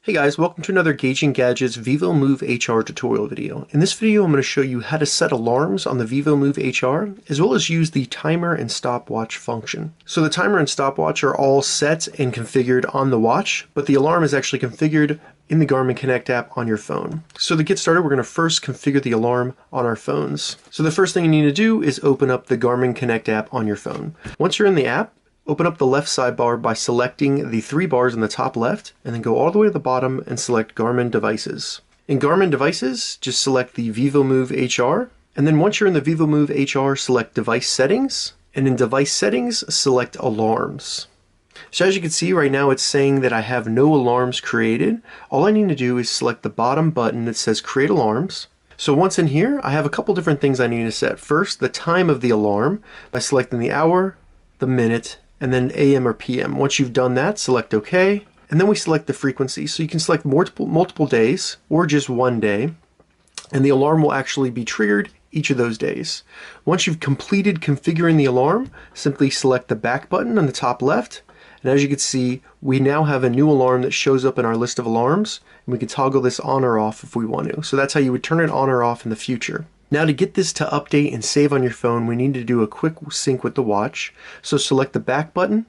Hey guys, welcome to another Gauging Gadgets Vivomove HR tutorial video. In this video I'm going to show you how to set alarms on the Vivomove HR, as well as use the timer and stopwatch function. So the timer and stopwatch are all set and configured on the watch, but the alarm is actually configured in the Garmin Connect app on your phone. So to get started, we're going to first configure the alarm on our phones. So the first thing you need to do is open up the Garmin Connect app on your phone. Once you're in the app, open up the left sidebar by selecting the three bars in the top left, and then go all the way to the bottom and select Garmin Devices. In Garmin Devices, just select the Vivomove HR, and then once you're in the Vivomove HR, select Device Settings, and in Device Settings, select Alarms. So as you can see right now, it's saying that I have no alarms created. All I need to do is select the bottom button that says Create Alarms. So once in here, I have a couple different things I need to set. First, the time of the alarm by selecting the hour, the minute, and then AM or PM. Once you've done that, select OK, and then we select the frequency. So you can select multiple days or just one day, and the alarm will actually be triggered each of those days. Once you've completed configuring the alarm, simply select the back button on the top left, and as you can see, we now have a new alarm that shows up in our list of alarms, and we can toggle this on or off if we want to. So that's how you would turn it on or off in the future. Now to get this to update and save on your phone, we need to do a quick sync with the watch. So select the back button,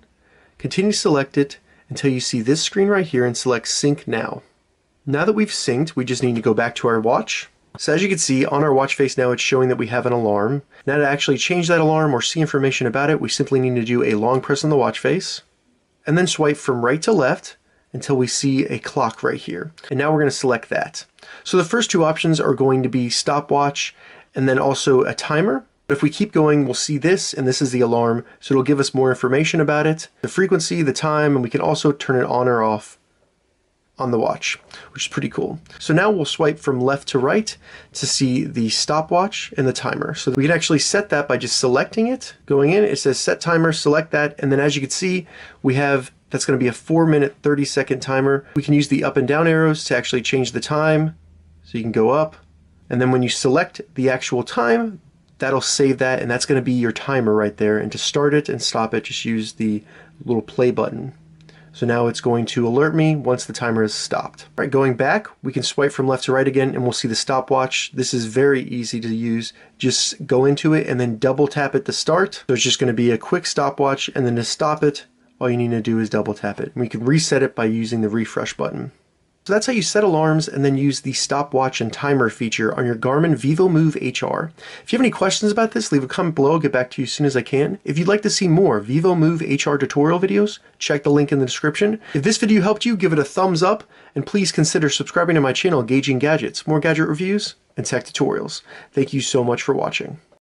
continue to select it until you see this screen right here and select Sync Now. Now that we've synced, we just need to go back to our watch. So as you can see, on our watch face now it's showing that we have an alarm. Now to actually change that alarm or see information about it, we simply need to do a long press on the watch face and then swipe from right to left until we see a clock right here. And now we're going to select that. So the first two options are going to be stopwatch and then also a timer. But if we keep going, we'll see this, and this is the alarm. So it'll give us more information about it, the frequency, the time, and we can also turn it on or off on the watch, which is pretty cool. So now we'll swipe from left to right to see the stopwatch and the timer. So we can actually set that by just selecting it. Going in, it says set timer, select that, and then as you can see, we have that's going to be a 4-minute 30-second timer. We can use the up and down arrows to actually change the time. So you can go up, and then when you select the actual time, that'll save that, and that's going to be your timer right there. And to start it and stop it, just use the little play button. So now it's going to alert me once the timer is stopped. All right, going back, we can swipe from left to right again, and we'll see the stopwatch. This is very easy to use. Just go into it and then double tap it to start. So it's just going to be a quick stopwatch, and then to stop it, all you need to do is double tap it. And we can reset it by using the refresh button. So that's how you set alarms and then use the stopwatch and timer feature on your Garmin Vivomove HR. If you have any questions about this, leave a comment below. I'll get back to you as soon as I can. If you'd like to see more Vivomove HR tutorial videos, check the link in the description. If this video helped you, give it a thumbs up, and please consider subscribing to my channel, Gauging Gadgets, more gadget reviews and tech tutorials. Thank you so much for watching.